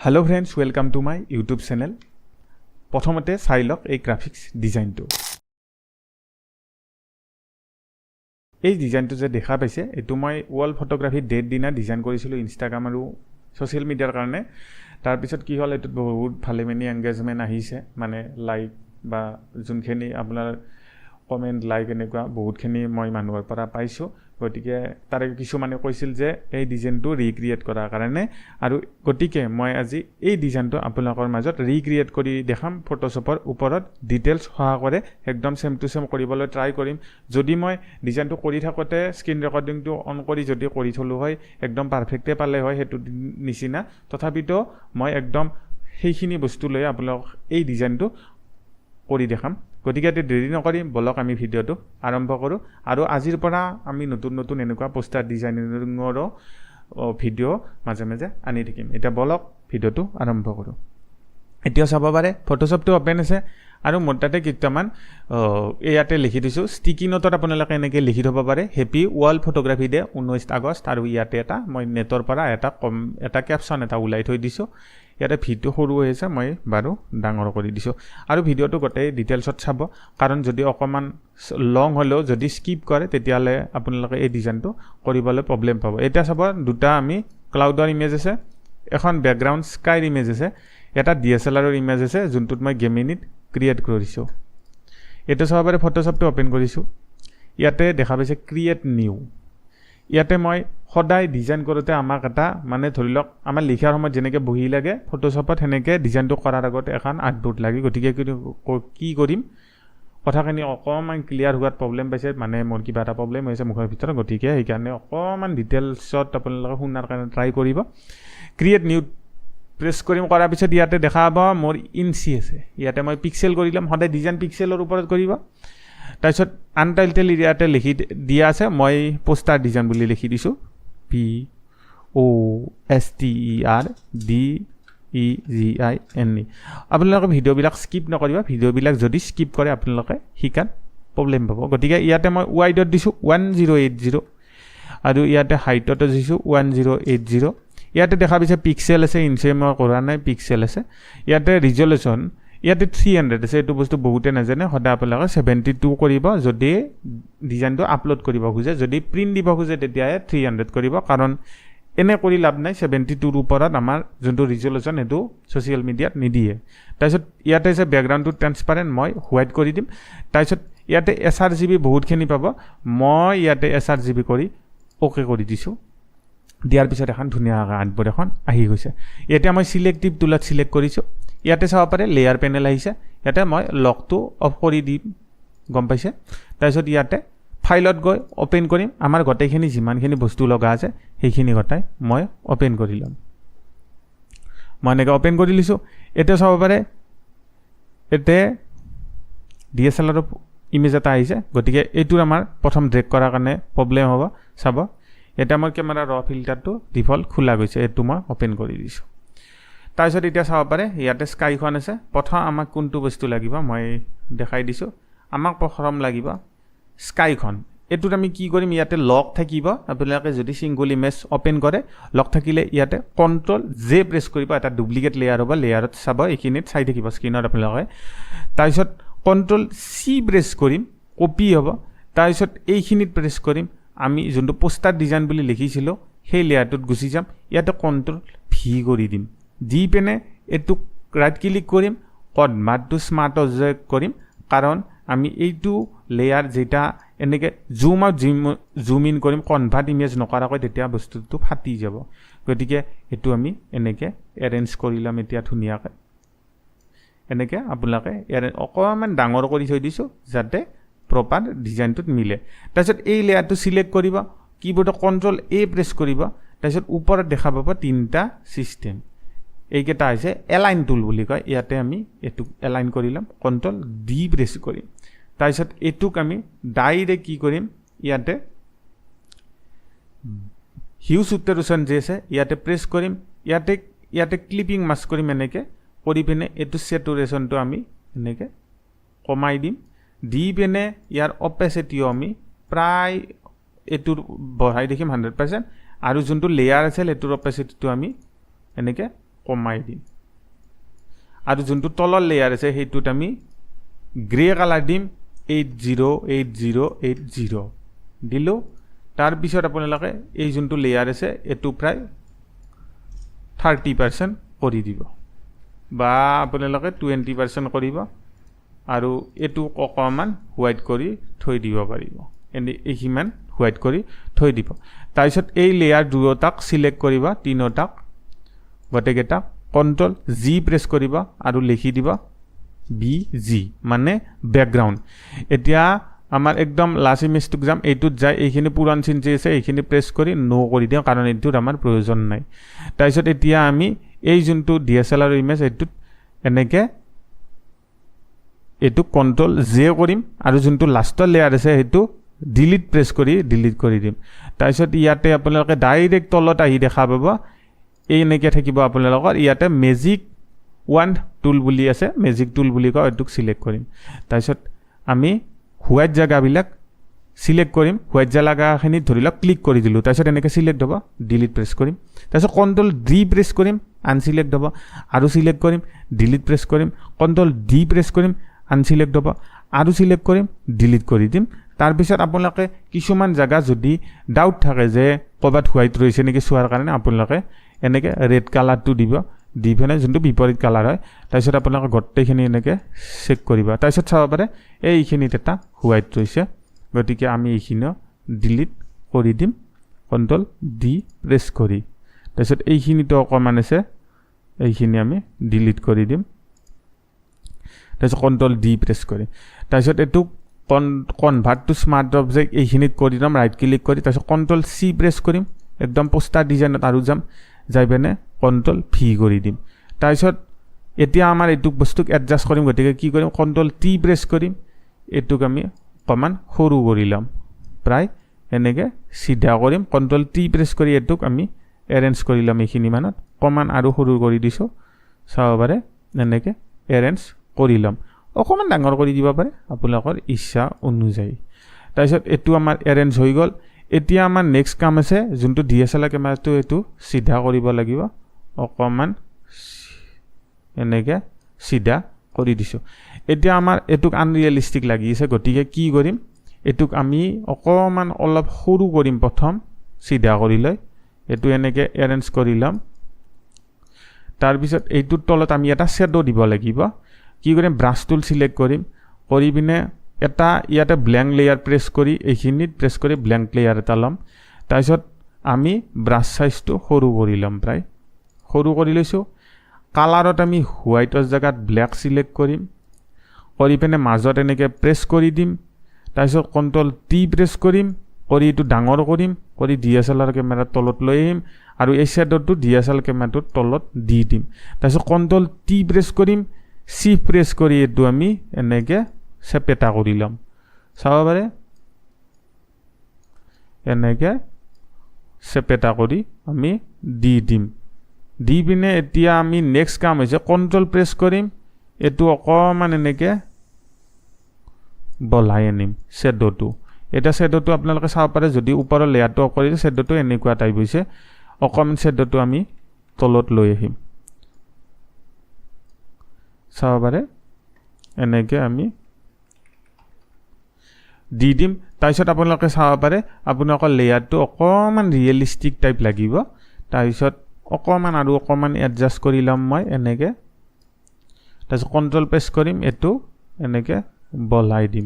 Hello friends, welcome to my YouTube channel. প্ৰথমতে চাই লওক এই গ্ৰাফিক্স ডিজাইনটো। এই ডিজাইনটো যে দেখা পাইছে এটো মই ওয়াল ফটোগ্ৰাফি ডেট দিনা ডিজাইন কৰিছিলো ইনষ্টাগ্ৰাম আৰু সোশ্যাল মিডিয়াৰ কাৰণে। তাৰ পিছত কি হ'ল এটো বহুত ভালেমানি এংগেজমেন্ট আহিছে, মানে লাইক বা যোনখিনি আপোনাৰ কমেন্ট লাইক এনেকুৱা বহুতখিনি মই মানুহৰ পৰা পাইছো। গতিকে তাৰে কিছু মানে কৈছিল যে এই ডিজাইনটো ৰিক্ৰিয়েট কৰাৰ কাৰণে, আৰু গতিকে মই আজি এই ডিজাইনটো আপোনালোকৰ মাজত ৰিক্ৰিয়েট কৰি দেখাম। ফটোশ্বপৰ ওপৰত ডিটেইলছ সহকাৰে একদম সেম টু সেম কৰিবলৈ ট্ৰাই কৰিম। যদি মই ডিজাইনটো কৰি থাকোতে স্ক্ৰিন ৰেকৰ্ডিংটো অন কৰি যদি কৰি থলো হয় একদম পাৰফেক্টে পালে হয় হেতু নিচিনা, তথাপিতো মই একদম সেইখিনি বস্তু লৈ আপোনালোক এই ডিজাইনটো কৰি দেখাম। গতিকে দেৰি নকৰি বলক আমি ভিডিওটো আৰম্ভ কৰোঁ। আৰু আজিৰ পৰা আমি নতুন এনেকুৱা পোষ্টাৰ ডিজাইনিঙৰ ভিডিও মাজে মাজে আনি থাকিম। এতিয়া বলক ভিডিওটো আৰম্ভ কৰোঁ। এতিয়া চাব পাৰে ফটোশ্বপটো ওপেন আছে আৰু মোৰ তাতে কিছুমান ইয়াতে লিখি দিছো। ষ্টিকি নোটত আপোনালোকে এনেকৈ লিখি থব পাৰে হেপী ওয়াল ফটোগ্ৰাফি ডে 19 আগষ্ট, আৰু ইয়াতে এটা মই নেটৰ পৰা এটা কেপশ্যন এটা ওলাই থৈ দিছো। ইয়াতে ভিডিও সৰু হৈ আছে, মই বাৰু ডাঙৰ কৰি দিছো। আৰু ভিডিওটো গোটেই ডিটেইলছত চাব, কাৰণ যদি অকমান লং হলেও যদি স্কিপ কৰে তেতিয়ালে আপোনালোকে এই ডিজাইনটো কৰিবলৈ প্ৰবলেম পাব। এটা চাব, দুটা আমি ক্লাউডৰ ইমেজ আছে, এখন ব্যাকগ্ৰাউণ্ড স্কাইৰ ইমেজ আছে, এটা DSLR ইমেজ আছে যোনটোত মই গেমিনিত ক্ৰিয়েট কৰিছো। এটা চাব পাৰে ফটোশ্বপটো ওপেন কৰিছো। ইয়াতে দেখা পাইছে ক্ৰিয়েট নিউ। ইয়াতে মই সদায় ডিজাইন কৰোতে আমাক এটা মানে ধৰি লওক আমাৰ লিখাৰ সময়ত যেনেকৈ বহি লাগে ফটোশ্বপত সেনেকৈ ডিজাইনটো কৰাৰ আগতে এখন আউটপুট লাগে। গতিকে কি কৰিম, কথাখিনি অকণমান ক্লিয়াৰ হোৱাত প্ৰবলেম পাইছে, মানে মোৰ কিবা এটা প্ৰবলেম হৈছে মুখৰ ভিতৰত। গতিকে সেইকাৰণে অকণমান ডিটেইলছত আপোনালোকে শুনাৰ কাৰণে ট্ৰাই কৰিব। ক্ৰিয়েট নিউ প্ৰেছ কৰিম, কৰাৰ পিছত ইয়াতে দেখা পাব মোৰ ইঞ্চি আছে। ইয়াতে মই পিক্সেল কৰি ল'ম, সদায় ডিজাইন পিক্সেলৰ ওপৰত কৰিব। তাৰপিছত আনটাইটেল ইয়াতে লিখি দিয়া আছে, মই পোষ্টাৰ ডিজাইন বুলি লিখি দিছোঁ POSTERDEZINE। আপোনালোকে ভিডিঅ'বিলাক স্কিপ নকৰিব, ভিডিঅ'বিলাক যদি স্কিপ কৰে আপোনালোকে শিকাত প্ৰবলেম পাব। গতিকে ইয়াতে মই ৱাইডত দিছোঁ 1080, আৰু ইয়াতে হাইটতো দিছোঁ 1080। ইয়াতে দেখা পাইছে পিক্সেল আছে, ইঞ্চি মই কৰা নাই, পিক্সেল আছে। ইয়াতে ৰিজলিউশ্যন ইয়াতে 300 আছে। এইটো বস্তু বহুতে নাজানে, সদায় আপোনালোকে 72 কৰিব যদি ডিজাইনটো আপলোড কৰিব খোজে। যদি প্ৰিণ্ট দিব খোজে তেতিয়াহে 300 কৰিব, কাৰণ এনে কৰি লাভ নাই। 72ৰ ওপৰত আমাৰ যোনটো ৰিজলিউশ্যন সেইটো ছ'চিয়েল মিডিয়াত নিদিয়ে। তাৰপিছত ইয়াতে আছে বেকগ্ৰাউণ্ডটো ট্ৰেন্সপাৰেণ্ট, মই হোৱাইট কৰি দিম। তাৰপিছত ইয়াতে sRGB বহুতখিনি পাব, মই ইয়াতে sRGB কৰি অ'কে কৰি দিছোঁ। দিয়াৰ পিছত এখন ধুনীয়া আৰ্টবোৰ্ড এখন আহি গৈছে। এতিয়া মই চিলেক্টিভ টুলত চিলেক্ট কৰিছোঁ। ইয়াতে চাব পাৰে লেয়াৰ পেনেল আহিছে, ইয়াতে মই লকটো অফ কৰি দিম, গম পাইছে। তাৰপিছত ইয়াতে ফাইলত গৈ অ'পেন কৰিম। আমাৰ গোটেইখিনি যিমানখিনি বস্তু লগা আছে সেইখিনি গোটাই মই অ'পেন কৰি ল'ম। মই এনেকৈ অ'পেন কৰি লৈছোঁ। এতিয়া চাব পাৰে ইয়াতে DSLR ইমেজ এটা আহিছে। গতিকে এইটোৰ আমাৰ প্ৰথম ড্ৰেগ কৰাৰ কাৰণে প্ৰব্লেম হ'ব। চাব এতিয়া মোৰ কেমেৰা ৰ ফিল্টাৰটো ডিফল্ট খোলা গৈছে, এইটো মই অ'পেন কৰি দিছোঁ। তাৰপিছত এতিয়া চাব পাৰে ইয়াতে স্কাইখন আছে। প্ৰথম আমাক কোনটো বস্তু লাগিব মই দেখাই দিছোঁ। আমাক প্ৰথম লাগিব স্কাইখন। এইটোত আমি কি কৰিম, ইয়াতে লক থাকিব। আপোনালোকে যদি ছিংগল ইমেজ অ'পেন কৰে, লক থাকিলে ইয়াতে Ctrl+J প্ৰেছ কৰিব, এটা ডুপ্লিকেট লেয়াৰ হ'ব। লেয়াৰত চাব, এইখিনিত চাই থাকিব স্ক্ৰীনত আপোনালোকে। তাৰপিছত Ctrl+C প্ৰেছ কৰিম, কপি হ'ব। তাৰপিছত এইখিনিত প্ৰেছ কৰিম, আমি যোনটো পোষ্টাৰ ডিজাইন বুলি লিখিছিলোঁ সেই লেয়াৰটোত গুচি যাম। ইয়াতে Ctrl+V কৰি দিম, দি পিনে এইটোক ৰাইট ক্লিক কৰিম, কনভাৰ্ট স্মাৰ্ট অবজেক্ট কৰিম, কাৰণ আমি এইটো লেয়াৰ যেটা এনেকৈ জুম আউট জুম ইন কৰিম কনভাৰ্ট ইমেজ নকৰাকৈ, তেতিয়া বস্তুটো ফাটি যাব। গতিকে এইটো আমি এনেকৈ এৰেঞ্জ কৰি ল'ম। এতিয়া ধুনীয়াকৈ এনেকৈ আপোনালোকে অকণমান ডাঙৰ কৰি থৈ দিছোঁ যাতে প্ৰপাৰ ডিজাইনটোত মিলে। তাৰপিছত এই লেয়াৰটো চিলেক্ট কৰিব, কীবোৰ্ডত Ctrl+A প্ৰেছ কৰিব। তাৰপিছত ওপৰত দেখা পাব তিনিটা ছিষ্টেম, এইকেইটা হৈছে এলাইন টুল বুলি কয়। ইয়াতে আমি এইটোক এলাইন কৰি ল'ম, Ctrl+D প্ৰেছ কৰিম। তাৰপিছত এইটোক আমি ডাইৰেক্ট কি কৰিম, ইয়াতে হিউ চেচুৰেশ্যন যে আছে ইয়াতে প্ৰেছ কৰিম। ইয়াতে ক্লিপিং মাস্ক কৰিম, এনেকৈ কৰি পিনে এইটো চেচুৰেশ্যনটো আমি এনেকৈ কমাই দিম। দি পিনে ইয়াৰ অপেচিটিও আমি প্ৰায় এইটোৰ বঢ়াই দেখিম 100%, আৰু যোনটো লেয়াৰ আছিল এইটোৰ অপেচিটিটো আমি এনেকৈ কমাই দিম আৰু যোনটো তলৰ লেয়াৰ আছে সেইটোত আমি গ্ৰে কালাৰ দিম 808080 দিলোঁ তাৰপিছত আপোনালোকে এই যোনটো লেয়াৰ আছে এইটো প্ৰায় 30% কৰি দিব বা আপোনালোকে 20% কৰিব আৰু এইটো অকমান হোৱাইট কৰি থৈ দিব পাৰিব এই সিমান হোৱাইট কৰি থৈ দিব তাৰপিছত এই লেয়াৰ দুটাক সিলেক্ট কৰিবা তিনিটাক গটেকেটা কন্ট্ৰোল জি প্ৰেছ কৰিবা আৰু লিখি দিবা BG মানে ব্যাকগ্ৰাউণ্ড এতিয়া আমাৰ একদম লাষ্ট ইমেজটো যাম এইটোত যায় এইখিনি পুৰাণ চিন যে আছে এইখিনি প্ৰেছ কৰি নো কৰি দিওঁ কাৰণ এইটোৰ আমাৰ প্ৰয়োজন নাই তাৰপিছত এতিয়া আমি এই যোনটো DSLR ইমেজ এইটোত এনেকে এইটো কন্ট্ৰোল জে কৰিম আৰু যোনটো লাষ্টৰ লেয়াৰ আছে সেইটো ডিলিট প্ৰেছ কৰি ডিলিট কৰি দিম তাৰপিছত ইয়াতে আপোনালোকে ডাইৰেক্ট তলত আহি দেখা পাব এই এনেকে থাকিব আপোনালোকৰ ইয়াতে মেজিক 1 টুল বুলি আছে মেজিক টুল বুলি কয় এটুক সিলেক্ট কৰিম তাৰপিছত আমি হোৱাইট জায়গাবিলাক সিলেক্ট কৰিম হোৱাইট জায়গাখিনি ধৰিলক ক্লিক কৰি দিলোঁ তাৰপিছত এনেকে সিলেক্ট হ'ব ডিলিট প্ৰেছ কৰিম তাৰপিছত কন্ট্ৰোল ডি প্ৰেছ কৰিম আনসিলেক্ট হ'ব আৰু সিলেক্ট কৰিম ডিলিট প্ৰেছ কৰিম কন্ট্ৰোল ডি প্ৰেছ কৰিম আনসিলেক্ট হ'ব আৰু সিলেক্ট কৰিম ডিলিট কৰি দিম তাৰপিছত আপোনালোকে কিছুমান জায়গা যদি ডাউট থাকে যে ক'বাত হোৱাইট ৰৈছে নেকি চোৱাৰ কাৰণে আপোনালোকে এনেকে ৰেড কালাৰটো দিব দি ফেনে যোনটো বিপৰীত কালাৰ হয় তাৰপিছত আপোনালোকে গোটেইখিনি এনেকে চেক কৰিবা তাৰপিছত চাব পাৰে এইখিনিত এটা হোৱাইট ৰৈছে গতিকে আমি এইখিনি ডিলিট কৰি দিম কন্ট্ৰোল ডি প্ৰেছ কৰি তাৰপিছত এইখিনিটো অকমান আছে এইখিনি আমি ডিলিট কৰি দিম তাৰপিছত কন্ট্ৰোল ডি প্ৰেছ কৰি তাৰপিছত এইটো কনভাৰ্ট টু স্মাৰ্ট অবজেক্ট এইখিনিত কৰি দিম ৰাইট ক্লিক কৰি তাৰপিছত কন্ট্ৰোল সি প্ৰেছ কৰিম একদম পোষ্টাৰ ডিজাইনত আৰু যাম যাই পেনে কন্ট্ৰোল ভি কৰি দিম তাৰপিছত এতিয়া আমাৰ এইটো বস্তুক এডজাষ্ট কৰিম গতিকে কি কৰিম কন্ট্ৰোল টি প্ৰেছ কৰিম এইটোক আমি অকমান সৰু কৰি ল'ম প্ৰায় এনেকে সিধা কৰিম কন্ট্ৰোল টি প্ৰেছ কৰি এইটোক আমি এৰেঞ্জ কৰি ল'ম এইখিনি মানত অকমান আৰু সৰু কৰি দিছোঁ চাব পাৰে এনেকে এৰেঞ্জ কৰি ল'ম অকমান ডাঙৰ কৰি দিব পাৰে আপোনালোকৰ ইচ্ছা অনুযায়ী তাৰপিছত এইটো আমাৰ এৰেঞ্জ হৈ গ'ল এতিয়া আমাৰ নেক্সট কাম আছে যোনটো DSLR কেমেৰাটো এইটো সিধা কৰিব লাগিব অকমান এনেকে সিধা কৰি দিছোঁ এতিয়া আমাৰ এইটোক আনৰিয়েলিষ্টিক লাগি আছে গতিকে কি কৰিম এইটোক আমি অকমান অলপ সৰু কৰিম প্ৰথম সিধা কৰি লৈ এইটো এনেকে এৰেঞ্জ কৰি ল'ম তাৰপিছত এইটোৰ তলত আমি এটা শ্যাডো দিব লাগিব কি কৰিম ব্ৰাছ টুল সিলেক্ট কৰিম কৰি পিনে এটা ইয়াতে ব্ল্যাঙ্ক লেয়াৰ প্ৰেছ কৰি এইখিনিত প্ৰেছ কৰি ব্ল্যাঙ্ক লেয়াৰ এটা ল'ম তাৰপিছত আমি ব্ৰাছ সাইজটো সৰু কৰি ল'ম প্ৰায় সৰু কৰি লৈছোঁ কালাৰত আমি হোৱাইটৰ জায়গাত ব্ল্যাক সিলেক্ট কৰিম কৰি পিনে মাজত এনেকে প্ৰেছ কৰি দিম তাৰপিছত কন্ট্ৰোল টি প্ৰেছ কৰিম কৰি এইটো ডাঙৰ কৰিম কৰি DSLR কেমেৰাৰ তলত লৈ আহিম আৰু এই শ্যাডোটো DSLR কেমেৰাটোৰ তলত দি দিম তাৰপিছত কন্ট্ৰোল টি প্ৰেছ কৰিম সি প্ৰেছ কৰি এইটো আমি এনেকে চেপেটা কৰি ল'ম চাব পাৰে এনেকে চেপেটা কৰি আমি দি দিম দি পিনে এতিয়া আমি নেক্সট কাম হৈছে কন্ট্ৰোল প্ৰেছ কৰিম এইটো অকমান এনেকে বলাই আনিম শ্যাডোটো এটা শ্যাডোটো আপোনালোকে চাব পাৰে যদি ওপৰৰ লেয়াৰটো কৰি শ্যাডোটো এনেকুৱা টাইপ হৈছে অকমান শ্যাডোটো আমি তলত লৈ আহিম চাব পাৰে এনেকে আমি দি দিম তাৰপিছত আপোনালোকে চাব পাৰে আপোনালোকৰ লেয়াৰটো অকমান ৰিয়েলিষ্টিক টাইপ লাগিব তাৰপিছত অকমান আৰু অকমান এডজাষ্ট কৰি ল'ম মই এনেকে তাৰপিছত কন্ট্ৰোল প্ৰেছ কৰিম এইটো এনেকে বলাই দিম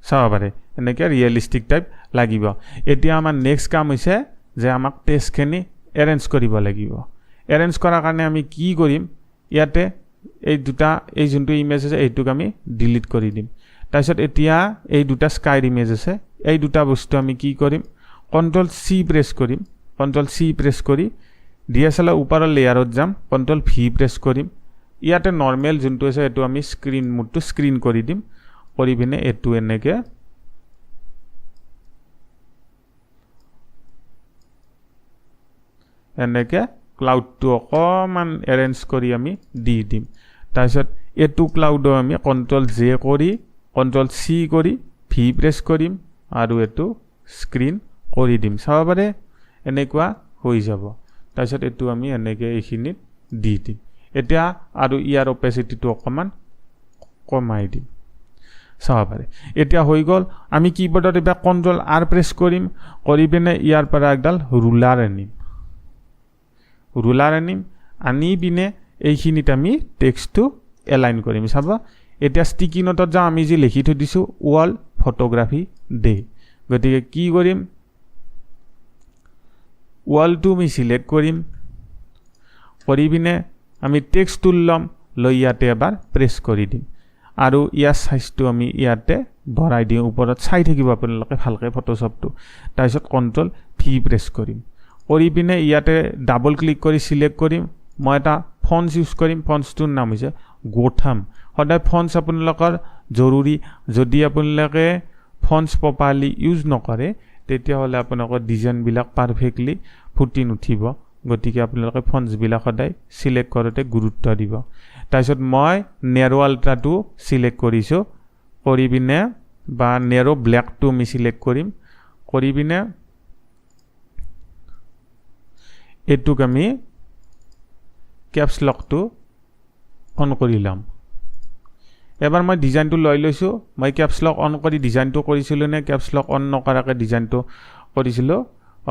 চাব পাৰে এনেকে ৰিয়েলিষ্টিক টাইপ লাগিব এতিয়া আমাৰ নেক্সট কাম হৈছে যে আমাক টেক্সটখিনি এৰেঞ্জ কৰিব লাগিব এৰেঞ্জ কৰাৰ কাৰণে আমি কি কৰিম ইয়াতে এই দুটা এই যোনটো ইমেজ আছে এইটোক আমি ডিলিট কৰি দিম তাৰপিছত এতিয়া এই দুটা স্কাইৰ ইমেজ আছে এই দুটা বস্তু আমি কি কৰিম কন্ট্ৰোল সি প্ৰেছ কৰিম কন্ট্ৰোল সি প্ৰেছ কৰি DSLR ওপৰৰ লেয়াৰত যাম কন্ট্ৰোল ভি প্ৰেছ কৰিম ইয়াতে নৰ্মেল যোনটো আছে এইটো আমি স্ক্ৰিন মোডটো স্ক্ৰিন কৰি দিম কৰি পিনে এইটো এনেকে এনেকে ক্লাউডটো অকমান এৰেঞ্জ কৰি আমি দি দিম তাৰপিছত এইটো ক্লাউডো আমি কন্ট্ৰোল জে কৰি কন্ট্ৰোল সি কৰি ভি প্ৰেছ কৰিম আৰু এইটো স্ক্ৰিন কৰি দিম চাব পাৰে এনেকুৱা হৈ যাব তাৰপিছত এটো আমি এনেকৈ এইখিনিত দি দিম এতিয়া আৰু ইয়াৰ অপেচিটিটো অকমান কমাই দিম চাব পাৰে এতিয়া হৈ গ'ল আমি কিবোৰ্ডত এটা কন্ট্ৰোল আৰ প্ৰেছ কৰিম কৰি পিনে ইয়াৰ পৰা একডাল ৰুলাৰ আনিম আনি পিনে এইখিনিত আমি টেক্সটটো এলাইন কৰিম চাবা এতিয়া ষ্টিকি নোটত যা আমি যে লিখি থৈ দিছো ওয়াল ফটোগ্ৰাফি ডে গতিকে কি কৰিম ওয়ালটো আমি সিলেক্ট কৰিম কৰি পিনে আমি টেক্সট টুল লম লৈ ইয়াতে এবাৰ প্ৰেছ কৰি দিম আৰু ইয়াৰ সাইজটো আমি ইয়াতে ভৰাই দিম ওপৰত চাই থাকিব আপোনালোকে ভালকে ফটোশ্বপটো তাৰপিছত কন্ট্ৰোল ভি প্ৰেছ কৰিম কৰি পিনে ইয়াতে ডাবল ক্লিক কৰি সিলেক্ট কৰিম মই এটা ফন্টস ইউজ কৰিম ফন্টসটোৰ নাম হৈছে গোথাম সদায় ফন্টস আপোনালোকৰ জৰুৰী যদি আপোনালোকে ফন্টস প্ৰপাৰলি ইউজ নকৰে তেতিয়া হলে আপোনালোকৰ ডিজাইন বিলাক পাৰফেক্টলি ফুটি নুঠিব গতিকে আপোনালোকে ফন্টস বিলাক সদায় সিলেক্ট কৰোতে গুৰুত্ব দিব তাৰপিছত মই নেৰো আল্ট্ৰাটো সিলেক্ট কৰিছো কৰি পিনে বা নেৰো ব্ল্যাকটো আমি সিলেক্ট কৰিম কৰি পিনে এটুক আমি ক্যাপস লকটো অন কৰি লম এবাৰ মই ডিজাইনটো লৈ লৈছো মই ক্যাপস লক অন কৰি ডিজাইনটো কৰিছিলো নে ক্যাপস লক অন নকৰাকে ডিজাইনটো কৰিছিলো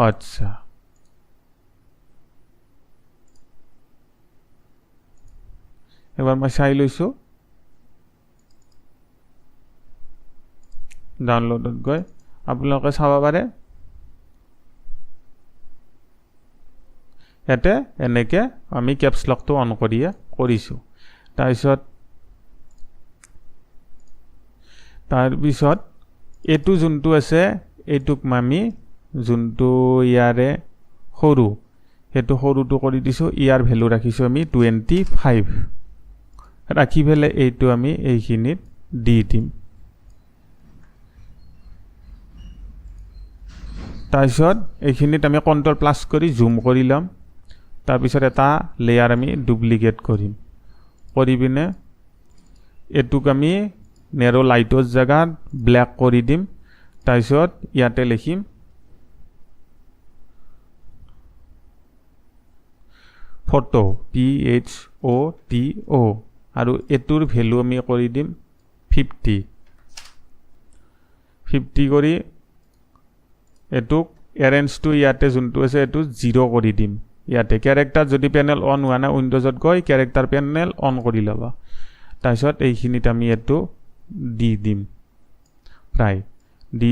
আচ্ছা এবাৰ মই চাই লৈছো ডাউনলোডত গৈ আপোনালোকে চাব পাৰে এতে এনেকে আমি ক্যাপস লকটো অন কৰিছো তাৰপিছত এটু যোনটো আছে এটুক আমি যোনটো ইয়াৰে সৰু হেতু সৰুটো কৰি দিছো ইয়াৰ ভ্যালু ৰাখিছো আমি 25 ৰাখি ফেলে এইটো আমি এইখিনিত দি দিম তাৰপিছত এইখিনিত আমি কন্ট্ৰোল প্লাস কৰি জুম কৰি লম তাৰপিছত এটা লেয়াৰ আমি ডুপ্লিকেট কৰিম কৰি পিনে এটুক আমি নেৰো লাইটৰ জায়গাত ব্ল্যাক কৰি দিম তাৰপিছত ইয়াতে লিখিম ফটো PHOTO আৰু এটুৰ ভ্যালু আমি কৰি দিম 50 কৰি এটুক এৰেঞ্জটো ইয়াতে যোনটো আছে এটু 0 কৰি দিম ইয়াতে ক্যাৰেক্টাৰ যদি প্যানেল অন হোৱা না উইন্ডোজত গৈ ক্যাৰেক্টাৰ প্যানেল অন কৰি লবা তাৰপিছত এইখিনিত আমি এটু দি দিম প্ৰায় দি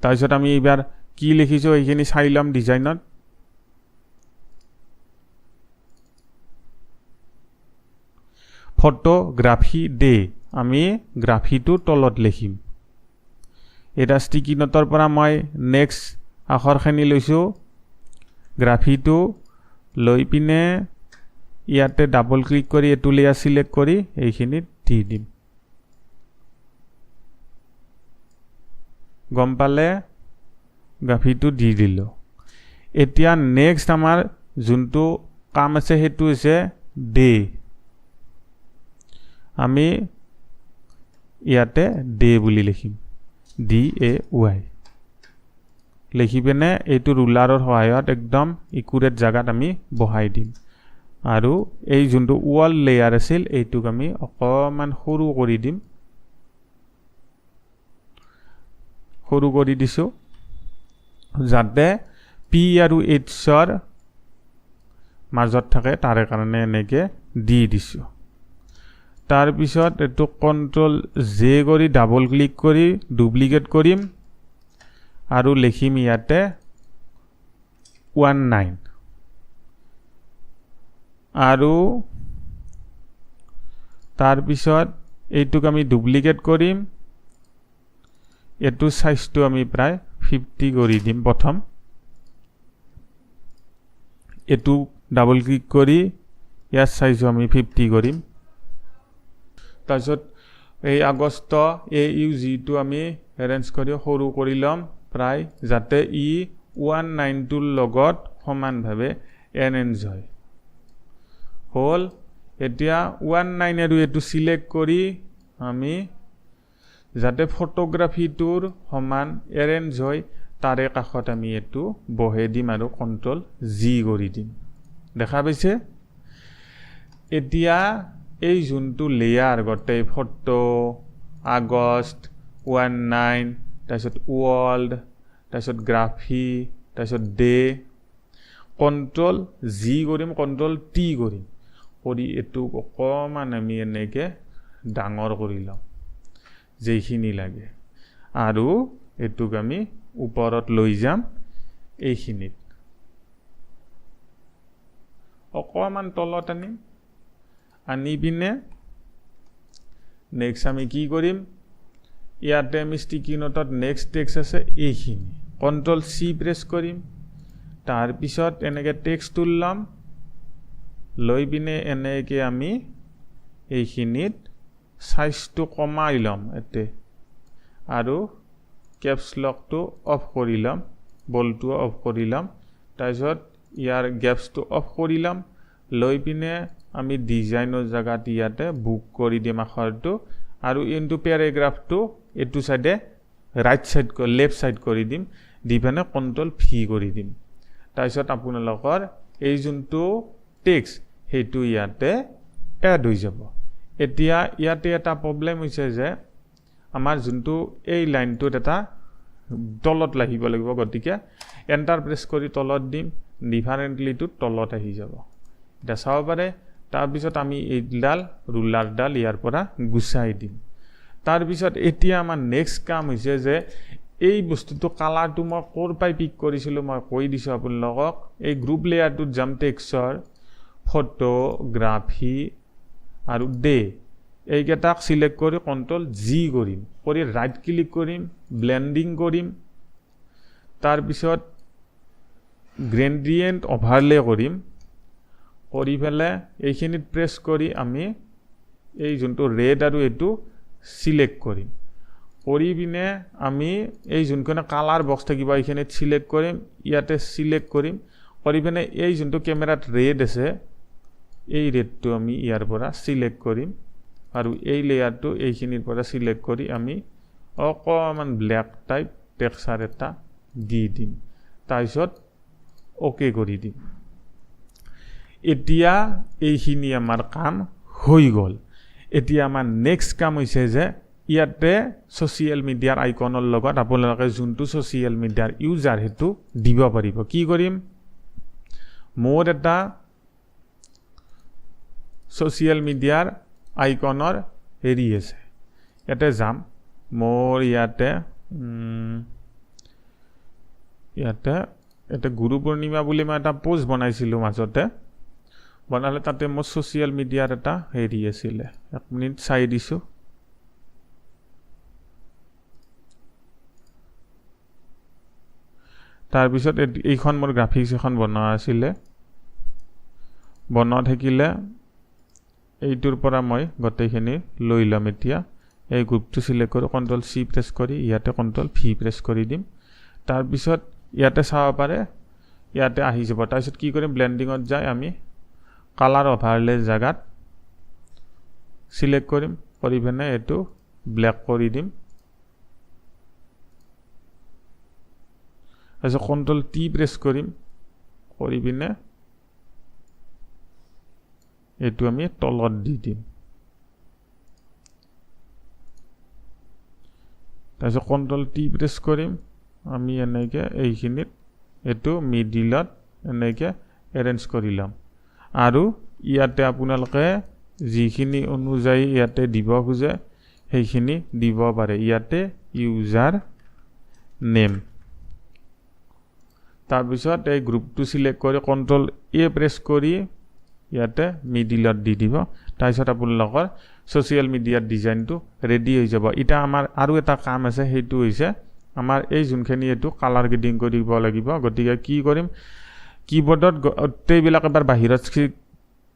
তাৰপিছত আমি এবাৰ কি লিখিছো এইখিনি চাই লম ডিজাইনত ফটোগ্ৰাফি ডে আমি গ্ৰাফিটো তলত লিখিম এটা ষ্টিকি নোটৰ পৰা মই নেক্সট আখৰখিনি লৈছো গ্ৰাফিটো লৈ পিনে ইয়াতে ডাবল ক্লিক কৰি এটু লেয়াৰ সিলেক্ট কৰি এইখিনিত দি দিম গম পালে গ্ৰাফিটো দি দিলো এতিয়া নেক্সট আমাৰ যোনটো কাম আছে হেতু হৈছে ডে আমি ইয়াতে ডে বুলি লিখিম DAY লিখি পিনে এইটো ৰুলাৰৰ সহায়ত একদম ইকুৰেট জায়গাত আমি বহাই দিম আৰু এই যোনটো ওয়াল লেয়াৰ আছিল এইটুক আমি অকমান সৰু কৰি দিম সৰু কৰি দিছো যাতে P আৰু H ৰ মাজত থাকে তাৰে কাৰণে এনেকে দি দিছো তাৰ পিছত এটো কন্ট্ৰোল জে কৰি ডাবল ক্লিক কৰি ডুপ্লিকেট কৰিম আৰু লিখিম ইয়াতে 19 আৰু তাৰ পিছত এইটুক আমি ডুপ্লিকেট কৰিম এটু সাইজটো আমি প্ৰায় 50 কৰি দিম প্ৰথম এটু ডাবল ক্লিক কৰি ইয়াৰ সাইজও আমি 50 কৰিম তাৰপিছত এই আগষ্ট AUG টো আমি এৰেঞ্জ কৰি সৰু কৰি লম প্ৰায় যাতে ই 19 টোৰ লগত সমানভাৱে এৰেঞ্জ হয় হল এতিয়া 19 আৰু এটু সিলেক্ট কৰি আমি যাতে ফটোগ্ৰাফিটোৰ সমান এৰেঞ্জ হয় তাৰে কাষত আমি এইটো বহে দিম আৰু কন্ট্ৰল জি কৰি দিম দেখা পাইছে এতিয়া এই যোনটো লেয়াৰ গটেই ফটো আগষ্ট 19 তাৰপিছত ওয়াৰ্ল্ড তাৰপিছত গ্ৰাফি তাৰপিছত ডে কন্ট্ৰল জি কৰিম কন্ট্ৰল টি কৰিম কৰি এটো অকমান আমি এনেকে ডাঙৰ কৰি লম যেইখিনি লাগে আৰু এটুক আমি ওপৰত লৈ যাম এইখিনিত অকমান তলত আনি পিনে নেক্সট আমি কি কৰিম ইয়াতে আমি ষ্টিকি নোটত নেক্সট টেক্সট আছে এইখিনি কন্ট্ৰল সি প্ৰেছ কৰিম তাৰ পিছত এনেকে টেক্সট তুললাম লৈ পিনে এনেকে আমি এইখিনিত সাইজটো কমাই লম এতে আৰু ক্যাপস লকটো অফ কৰি লম বলটো অফ কৰি লম তাৰপিছত ইয়াৰ গ্যাপসটো অফ কৰি লম লৈ পিনে আমি ডিজাইনৰ জায়গাত ইয়াতে বুক কৰি দিম আখৰটো আৰু ইনটু প্যাৰাগ্ৰাফটো এটু সাইডে ৰাইট সাইড লেফট সাইড কৰি দিম দি পিনে কন্ট্ৰল ভি কৰি দিম তাৰপিছত আপোনালোকৰ এই যোনটো টেক্সট হেতু ইয়াতে এড হৈ যাব এতিয়া ইয়াতে এটা প্ৰবলেম হৈছে যে আমাৰ যোনটো এই লাইনটোত এটা তলত লাগিব গতিকে এন্টাৰ প্ৰেছ কৰি তলত দিম ডিফাৰেন্টলিটো তলত আহি যাব এটা চাব পাৰে তাৰ পিছত আমি এইডাল ৰুলাৰডাল ইয়াৰ পৰা গুছাই দিম তাৰ পিছত এতিয়া আমাৰ নেক্সট কাম হৈছে যে এই বস্তুটো কালাৰটো মই কোৰ পাই পিক কৰিছিলো মই কৈ দিছো আপোনালোকক এই গ্ৰুপ লেয়াৰটো জাম টেক্সটৰ ফটোগ্ৰাফি আৰু ডে এইকেইটাক সিলেক্ট কৰি কন্ট্ৰল জি কৰিম কৰি ৰাইট ক্লিক কৰিম ব্লেন্ডিং কৰিম তাৰ পিছত গ্ৰেডিয়েন্ট ওভাৰলে কৰিম কৰি ফেলে এইখিনিত প্ৰেছ কৰি আমি এই যোনটো ৰেড আৰু এটো সিলেক্ট কৰিম কৰি পিনে আমি এই যোনখানে কালাৰ বক্স থাকিব এইখিনিত সিলেক্ট কৰিম ইয়াতে সিলেক্ট কৰিম কৰি পিনে এই যোনটো ক্যামেৰাত ৰেড আছে এই ৰেডটো আমি ইয়াৰ পৰা সিলেক্ট কৰিম আৰু এই লেয়াৰটো এইখিনিৰ পৰা সিলেক্ট কৰি আমি অকমান ব্ল্যাক টাইপ টেক্সচাৰ এটা দি দিম তাৰপিছত ওকে কৰি দিম এতিয়া এইখিনি আমাৰ কাম হৈ গল এতিয়া আমাৰ নেক্সট কাম হৈছে যে ইয়াতে সোশ্যাল মিডিয়াৰ আইকনৰ লগত আপোনালোকে যোনটো সোশ্যাল মিডিয়াৰ ইউজাৰ হেতু দিব পাৰিব কি কৰিম মোৰ এটা সোশ্যাল মিডিয়াৰ আইকনৰ হেৰি আছে ইয়াতে যাম মোৰ ইয়াতে এটা গুৰু পূৰ্ণিমা বুলি মই এটা পোষ্ট বনাইছিলো মাজতে বনালে তাতে মোৰ সোশ্যাল মিডিয়াৰ এটা হেৰি আছিল এক মিনিট চাই দিছো তাৰ পিছত এইখন মোৰ গ্ৰাফিক্স এখন বনোৱা আছিল বনোৱা থাকিলে এইটোৰ পৰা মই গটেইখিনি লৈ লম এতিয়া এই গ্ৰুপটো সিলেক্ট কৰি কন্ট্ৰল সি প্ৰেছ কৰি ইয়াতে কন্ট্ৰল ভি প্ৰেছ কৰি দিম তাৰ পিছত ইয়াতে চাব পাৰে ইয়াতে আহি যাব তাৰ পিছত কি কৰিম ব্লেন্ডিংত যাই আমি কালাৰ ওভাৰলে জায়গাত সিলেক্ট কৰিম কৰি পিনে এটো ব্ল্যাক কৰি দিম তাৰপিছত কন্ট্ৰল টি প্ৰেছ কৰিম কৰি পিনে এটো আমি তলত দি দিম তাৰপিছত কন্ট্ৰল টি প্ৰেছ কৰিম আমি এনেকে এইখিনিত এটো মিডিলত এনেকে এৰেঞ্জ কৰি লম আৰু ইয়াতে আপোনালোকে যিখিনি অনুযায়ী ইয়াতে দিব খুজে সেইখিনি দিব পাৰে ইয়াতে ইউজাৰ নেম তাৰ পিছত এই গ্ৰুপটো সিলেক্ট কৰি কন্ট্ৰল এ প্ৰেছ কৰি ইয়াতে মিডিলত দি দিব তাৰ পিছত আপোনালোকৰ সোশ্যাল মিডিয়াৰ ডিজাইনটো ৰেডি হৈ যাব এটা আমাৰ আৰু এটা কাম আছে হেতু হৈছে আমাৰ এই যোনখিনি এটো কালাৰ গ্ৰেডিং কৰিব লাগিব গতিকে কি কৰিম কিবোৰ্ডত গোটেইবিলাক এবাৰ বাহিৰত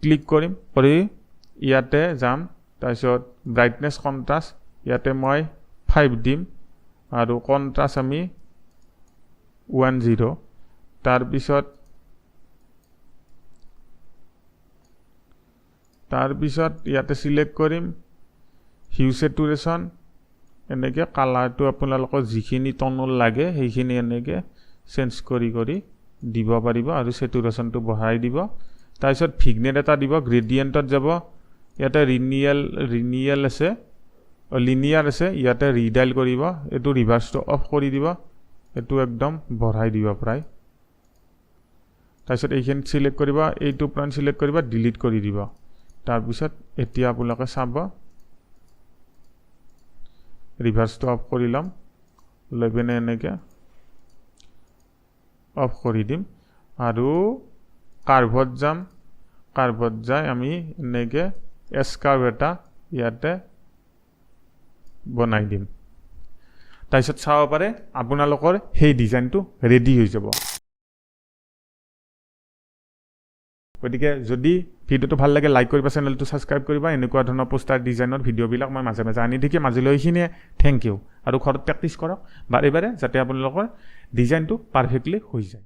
ক্লিক কৰিম কৰি ইয়াতে যাম তাৰপিছত ব্ৰাইটনেছ কন্ট্ৰাষ্ট ইয়াতে মই 5 দিম আৰু কন্ট্ৰাষ্ট আমি 10 তাৰ পিছত ইয়াতে সিলেক্ট কৰিম হিউ স্যাচুৰেশন এনেকৈ কালাৰটো আপোনালোকৰ যিখিনি টনৰ লাগে সেইখিনি এনেকৈ চেঞ্জ কৰি দিব পাৰিব আৰু চেচুৰেশ্যনটো বঢ়াই দিব তাৰপিছত ভিগনেট এটা দিব গ্ৰেডিয়েণ্টত যাব ইয়াতে ৰিনিয়েল আছে লিনিয়াৰ আছে ইয়াতে ৰিডাইল কৰিব এইটো ৰিভাৰ্ছটো অফ কৰি দিব এইটো একদম বঢ়াই দিব প্ৰায় তাৰপিছত এইখিনি সিলেক্ট কৰিব এইটো পইণ্ট সিলেক্ট কৰিব ডিলিট কৰি দিব তাৰপিছত এতিয়া আপোনালোকে চাব ৰিভাৰ্ছটো অফ কৰি ল'ম লৈ পিনে এনেকৈ অফ কৰি দিম আৰু কাৰ্ভত যাম কাৰ্ভত যাই আমি এনেকৈ এছ কাৰ্ভ এটা ইয়াতে বনাই দিম তাৰপিছত চাব পাৰে আপোনালোকৰ সেই ডিজাইনটো ৰেডি হৈ যাব গতিকে যদি ভিডিঅ'টো ভাল লাগে লাইক কৰিবা চেনেলটো ছাবস্ক্ৰাইব কৰিবা এনেকুৱা ধৰণৰ পোষ্টাৰ ডিজাইনৰ ভিডিঅ'বিলাক মই মাজে মাজে আনি থাকি মাজলৈ এইখিনিয়ে থেংক ইউ আৰু ঘৰত প্ৰেক্টিছ কৰক বাৰে বাৰে যাতে আপোনালোকৰ ডিজাইনটো পাৰফেক্টলি হৈ যায়